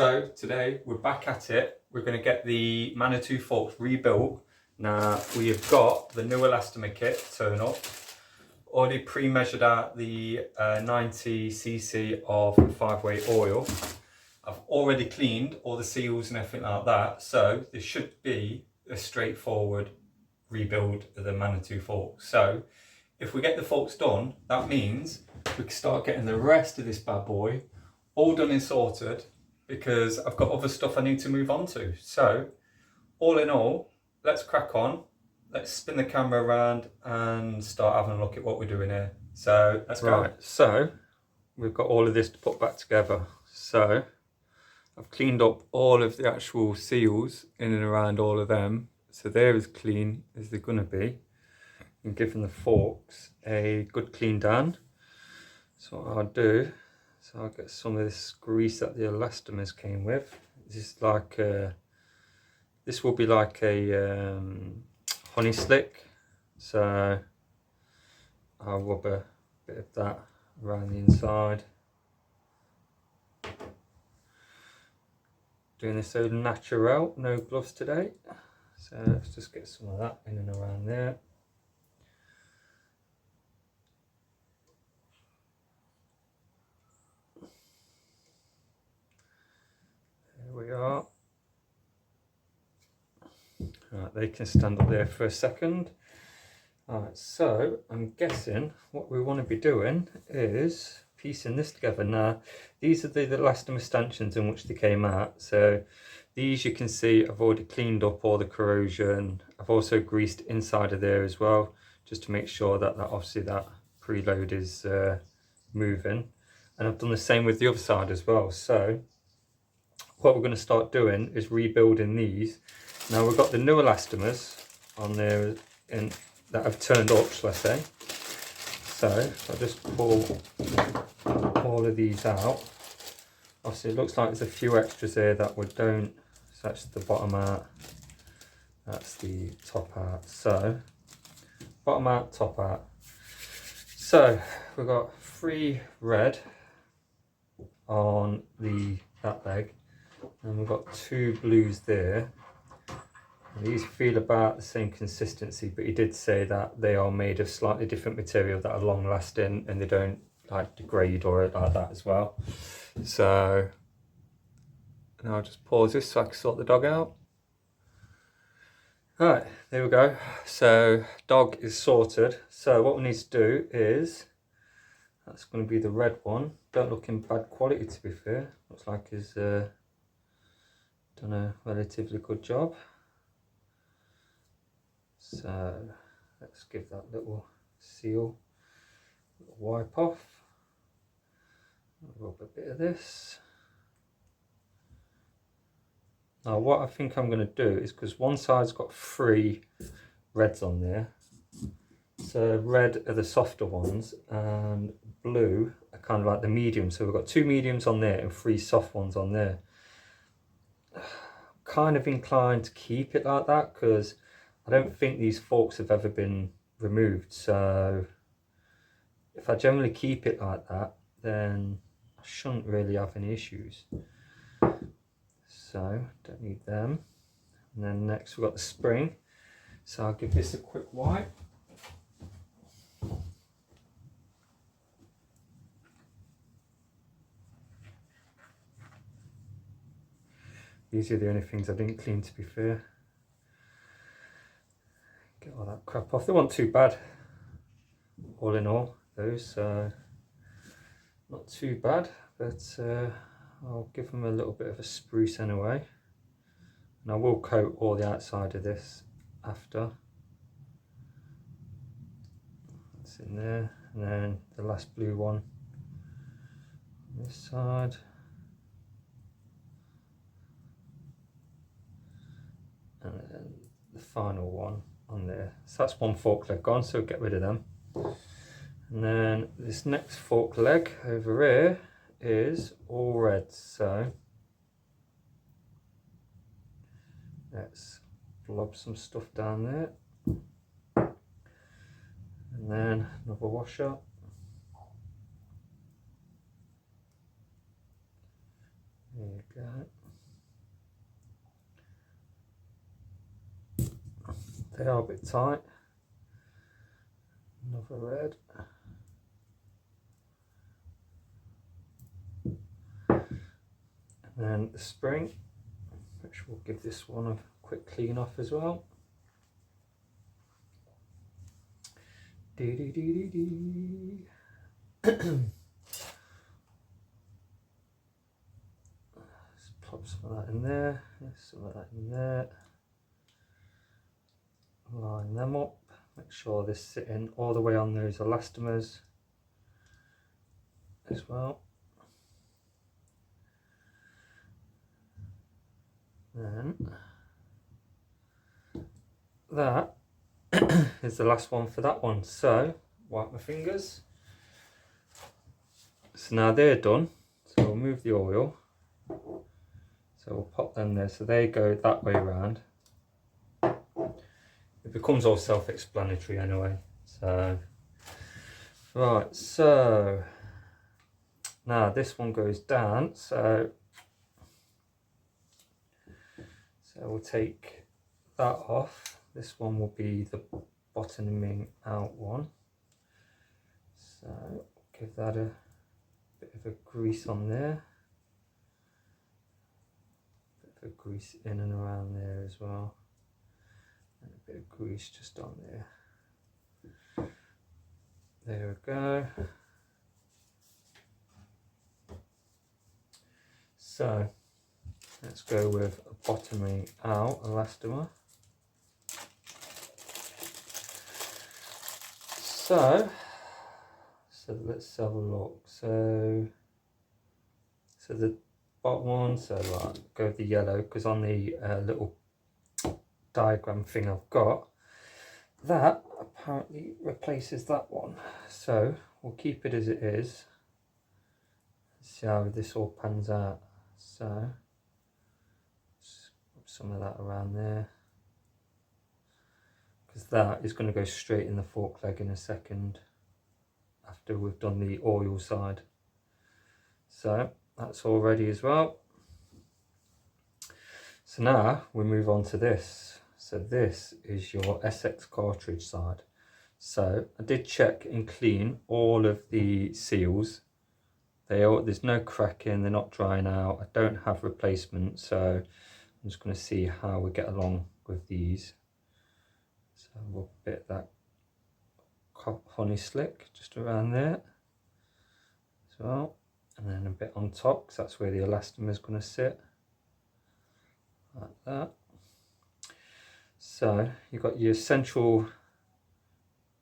So today we're back at it. We're going to get the Manitou forks rebuilt. Now we have got the new elastomer kit turn up. Already pre-measured out the 90cc of 5-way oil. I've already cleaned all the seals and everything like that. So this should be a straightforward rebuild of the Manitou forks. So if we get the forks done, that means we can start getting the rest of this bad boy all done and sorted, because I've got other stuff I need to move on to. So all in all, let's crack on. Let's spin the camera around and start having a look at what we're doing here. So let's go. Right, so we've got all of this to put back together. So I've cleaned up all of the actual seals in and around all of them. So they're as clean as they're gonna be. And giving the forks a good clean down. So what I'll do, so I'll get some of this grease that the elastomers came with. This is like this will be like a honey slick. So I'll rub a bit of that around the inside. Doing this au naturel, no gloves today. So let's just get some of that in and around there. There we are. Right, they can stand up there for a second. Alright, so I'm guessing what we want to be doing is piecing this together. Now, these are the elastomer stanchions in which they came out. So these, you can see I've already cleaned up all the corrosion. I've also greased inside of there as well, just to make sure that obviously that preload is moving. And I've done the same with the other side as well. So what we're going to start doing is rebuilding these. Now we've got the new elastomers on there that have turned up, shall I say. So I'll just pull all of these out. Obviously it looks like there's a few extras there that we don't. So that's the bottom out, that's the top out. So bottom out, top out. So we've got 3 red on that leg, and we've got 2 blues there. And these feel about the same consistency, but he did say that they are made of slightly different material that are long lasting and they don't like degrade or like that as well. So now I'll just pause this so I can sort the dog out. Alright, there we go. So dog is sorted. So what we need to do is, that's going to be the red one. Don't look in bad quality, to be fair. Looks like he's done a relatively good job. So let's give that little seal a little wipe off. Rub a bit of this. Now what I think I'm going to do is, because one side's got 3 reds on there, so red are the softer ones and blue are kind of like the medium. So we've got 2 mediums on there and 3 soft ones on there. Kind of inclined to keep it like that because I don't think these forks have ever been removed. So if I generally keep it like that, then I shouldn't really have any issues. So don't need them. And then next we've got the spring. So I'll give this a quick wipe. These are the only things I didn't clean, to be fair. Get all that crap off. They weren't too bad, all in all, those. So not too bad, but I'll give them a little bit of a spruce anyway. And I will coat all the outside of this after. That's in there. And then the last blue one on this side. And then the final one on there. So that's 1 fork leg gone, so get rid of them. And then this next fork leg over here is all red. So let's blob some stuff down there. And then another wash up. There you go. They are a bit tight. Another red. And then the spring, which we'll give this one a quick clean off as well. Let's pop some of that in there, some of that in there. Line them up, make sure they're sitting all the way on those elastomers as well. Then that is the last one for that one, so wipe my fingers. So now they're done, so we'll move the oil, so we'll pop them there, so they go that way around. It becomes all self-explanatory anyway. So right, so now this one goes down, so we'll take that off. This one will be the bottoming out one, so give that a bit of a grease on there, a bit of a grease in and around there as well, and a bit of grease just on there. There we go. So let's go with a bottoming out elastomer. So let's have a look. So the bottom one, so right, go with the yellow, because on the little diagram thing I've got, that apparently replaces that one. So we'll keep it as it is. Let's see how this all pans out. So just put some of that around there, because that is going to go straight in the fork leg in a second after we've done the oil side. So that's all ready as well. So now we move on to this. So this is your SX cartridge side. So I did check and clean all of the seals. There's no cracking, they're not drying out. I don't have replacements, so I'm just going to see how we get along with these. So we'll bit that honey slick just around there as well, and then a bit on top, because that's where the elastomer is going to sit, like that. So you've got your central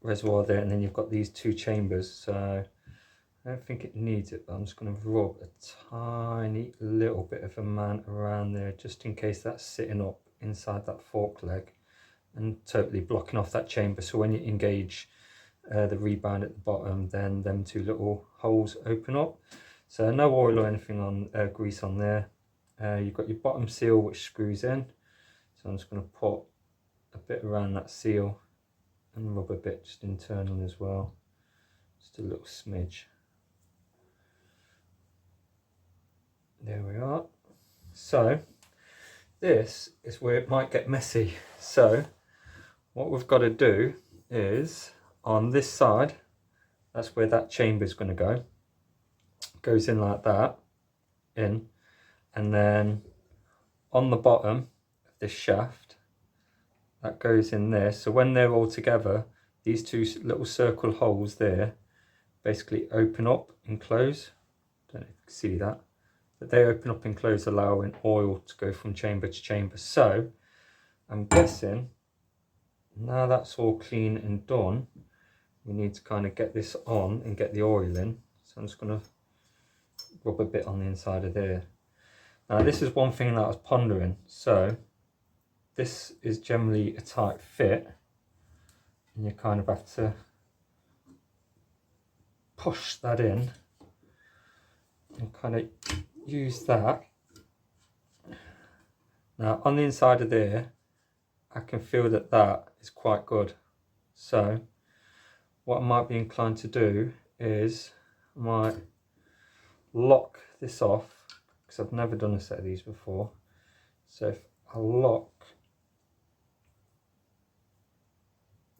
reservoir there, and then you've got these two chambers. So I don't think it needs it, but I'm just going to rub a tiny little bit of amount around there, just in case that's sitting up inside that fork leg and totally blocking off that chamber. So when you engage the rebound at the bottom, then them two little holes open up. So no oil or anything on grease on there. You've got your bottom seal which screws in, so I'm just going to put a bit around that seal and rub a bit just internal as well, just a little smidge. There we are. So this is where it might get messy. So what we've got to do is, on this side, that's where that chamber is going to go. Goes in like that, in, and then on the bottom of this shaft, that goes in there. So when they're all together, these two little circle holes there basically open up and close. Don't know if you can see that, but they open up and close, allowing oil to go from chamber to chamber. So I'm guessing now that's all clean and done, we need to kind of get this on and get the oil in. So I'm just going to rub a bit on the inside of there. Now this is one thing that I was pondering. So this is generally a tight fit, and you kind of have to push that in and kind of use that. Now on the inside of there, I can feel that that is quite good. So what I might be inclined to do is I might lock this off because I've never done a set of these before. So if I lock,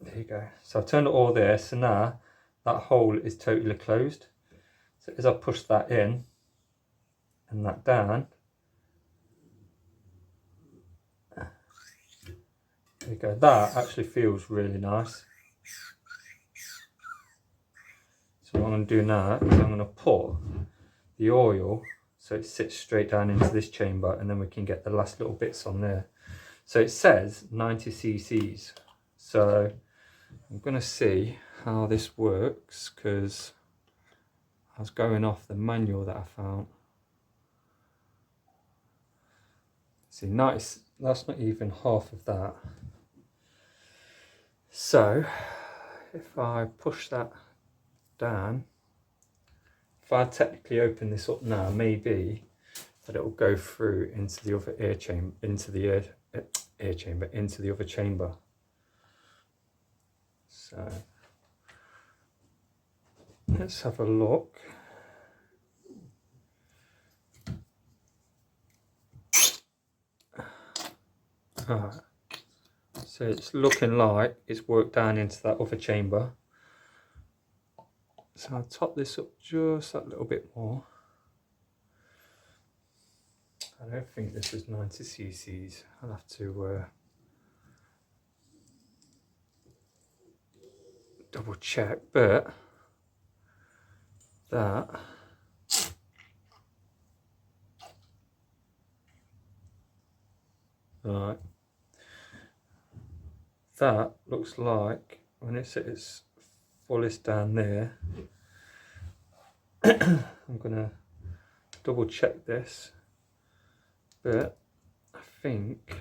there you go. So I've turned it all there, so now that hole is totally closed. So as I push that in and that down, there you go, that actually feels really nice. So what I'm going to do now is I'm going to put the oil so it sits straight down into this chamber, and then we can get the last little bits on there. So it says 90 cc's. So I'm going to see how this works, because I was going off the manual that I found. See, nice, that's not even half of that. So if I push that down, if I technically open this up now, maybe that it will go through into the other air chamber, into the air chamber, into the other chamber. So let's have a look. Alright, so it's looking like it's worked down into that other chamber. So I'll top this up just that little bit more. I don't think this is 90 cc's. I'll have to double check, but that right, that looks like when it's at its fullest down there. I'm gonna double check this, but I think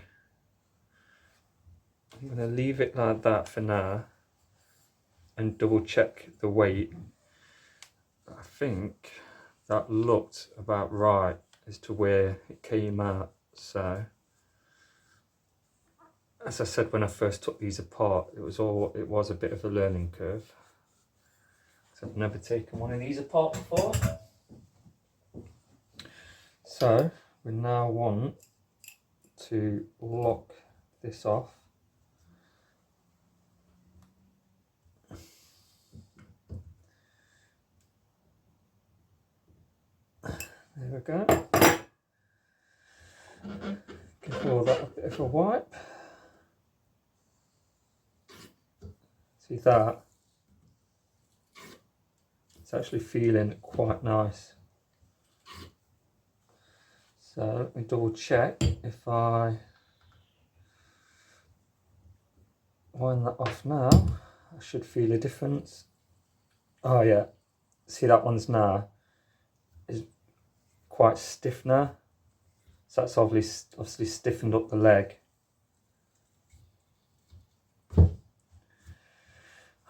I'm gonna leave it like that for now and double check the weight. I think that looked about right as to where it came out. So as I said, when I first took these apart, it was a bit of a learning curve, because I've never taken one of these apart before. So we now want to lock this off. There we go. Give all that a bit of a wipe. See that? It's actually feeling quite nice. So let me double check. If I wind that off now, I should feel a difference. Oh yeah, see that one's now is quite stiff now. So that's obviously stiffened up the leg.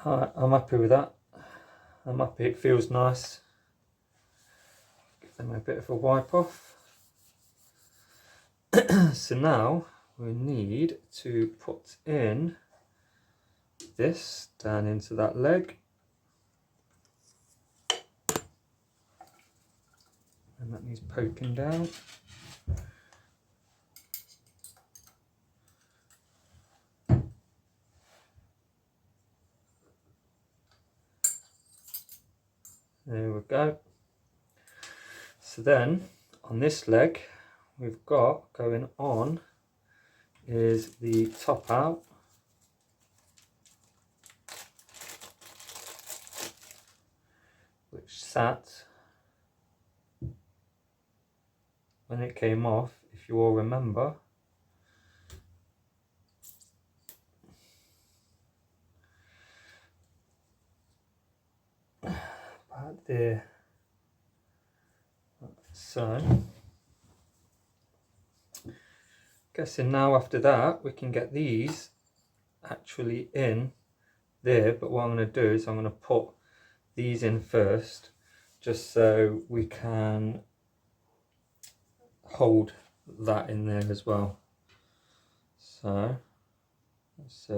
Alright, I'm happy with that. I'm happy, it feels nice. Give them a bit of a wipe off. So now we need to put in this down into that leg. And that needs poking down. There we go. So then on this leg we've got going on is the top out. Which sat, when it came off, if you all remember, about there. So guessing now after that we can get these actually in there, but what I'm going to do is I'm going to put these in first, just so we can hold that in there as well. So let's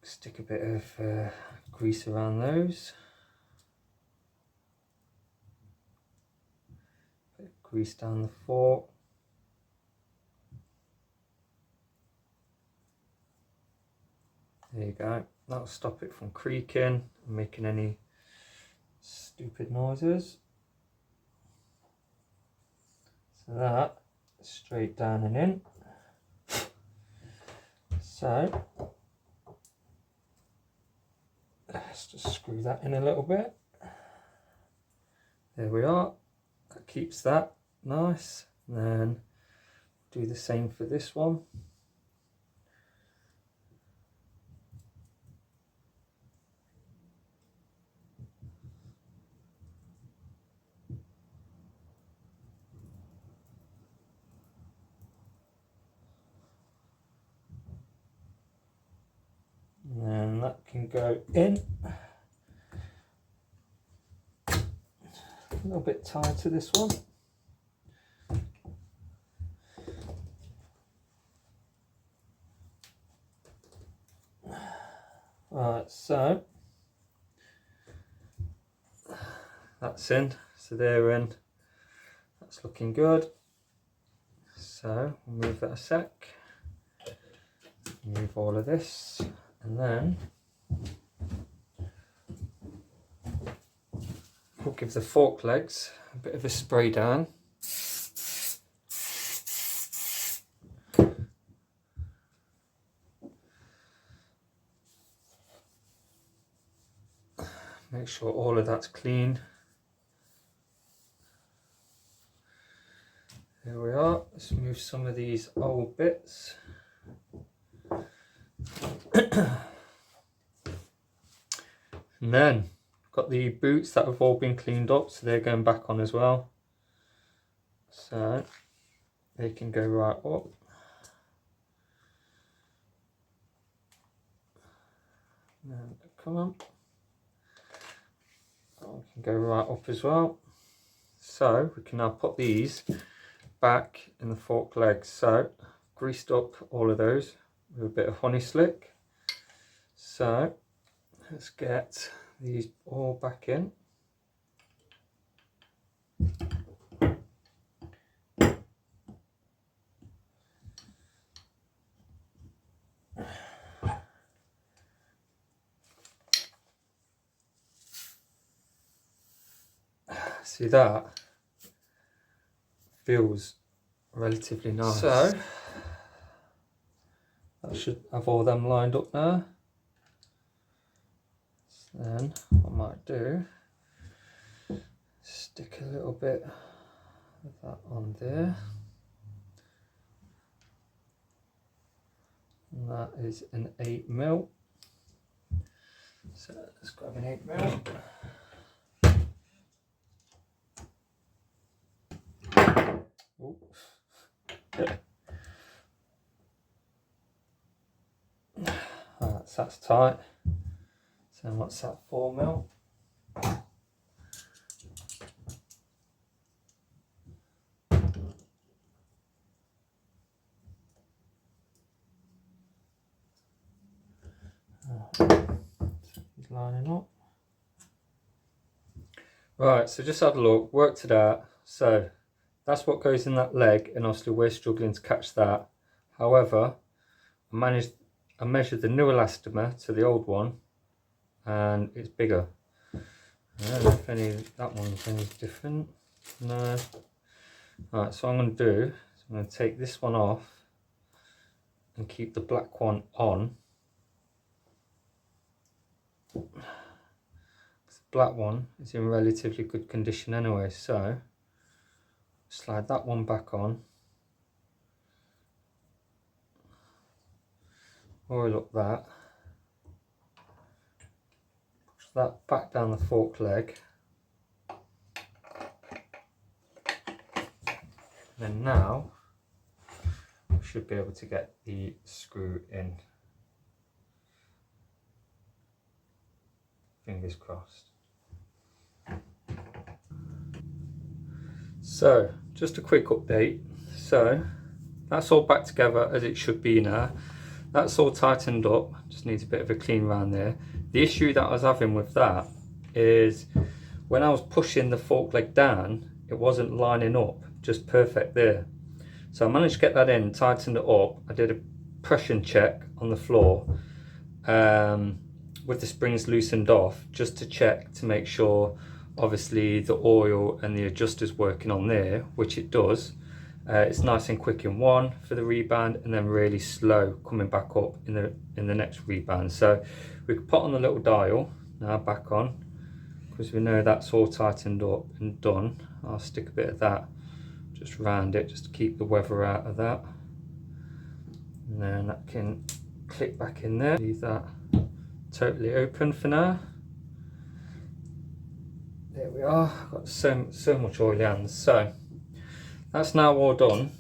stick a bit of grease around those. grease down the fork. There you go. That'll stop it from creaking and making any stupid noises. So that straight down and in. So let's just screw that in a little bit. There we are. That keeps that nice. And then do the same for this one. And then that can go in. A little bit tight to this one. Right, so that's in, so they're in. That's looking good. So we'll move that a sec. Move all of this, and then we'll give the fork legs a bit of a spray down. Make sure all of that's clean. There we are. Let's move some of these old bits. And then got the boots that have all been cleaned up, so they're going back on as well. So they can go right up. And then come on. Oh, we can go right up as well. So we can now put these back in the fork legs. So greased up all of those with a bit of honey slick. So let's get these all back in. See, that feels relatively nice. So that should have all them lined up now. So then what I might do, stick a little bit of that on there. And that is an 8mm. So let's grab an 8mm. That's tight. So what's that, 4mm? He's lining up. Right, so just had a look, worked it out. So that's what goes in that leg, and obviously we're struggling to catch that. However, I measured the new elastomer to the old one, and it's bigger. I don't know if that one's any different. No. Alright, so what I'm going to do is I'm going to take this one off and keep the black one on. The black one is in relatively good condition anyway, so slide that one back on. Oil up that. Push that back down the fork leg. And now we should be able to get the screw in. Fingers crossed. So just a quick update. So that's all back together as it should be now. That's all tightened up, just needs a bit of a clean around there. The issue that I was having with that is when I was pushing the fork leg down, it wasn't lining up just perfect there. So I managed to get that in, tightened it up. I did a pressure check on the floor with the springs loosened off, just to check to make sure obviously the oil and the adjuster's working on there, which it does. It's nice and quick in one for the reband, and then really slow coming back up in the next reband. So we can put on the little dial now back on, because we know that's all tightened up and done. I'll stick a bit of that just around it, just to keep the weather out of that, and then that can click back in there. Leave that totally open for now. There we are. I've got so much oily hands. So that's now all done.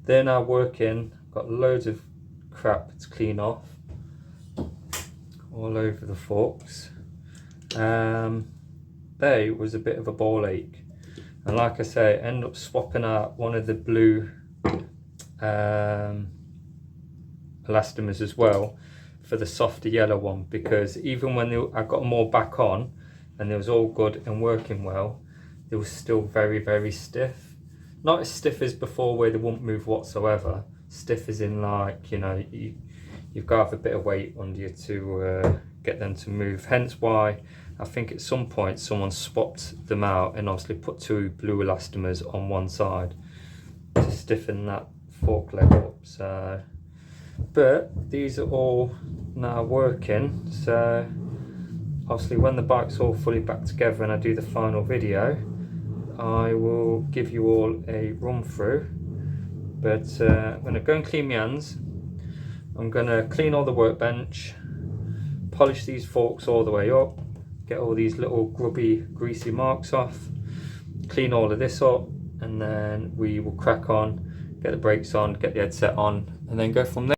They're now working. Got loads of crap to clean off all over the forks. They was a bit of a ball ache, and like I say, I ended up swapping out one of the blue elastomers as well for the softer yellow one, because even when I got them all back on and they was all good and working well, they was still very stiff. Not as stiff as before where they won't move whatsoever. Stiff as in, like, you know, you've got to have a bit of weight under you to get them to move. Hence why I think at some point someone swapped them out and obviously put two blue elastomers on one side to stiffen that fork leg up. So, but these are all now working. So obviously when the bike's all fully back together and I do the final video, I will give you all a run through. But I'm going to go and clean my hands. I'm going to clean all the workbench, polish these forks all the way up, get all these little grubby greasy marks off, clean all of this up, and then we will crack on, get the brakes on, get the headset on, and then go from there.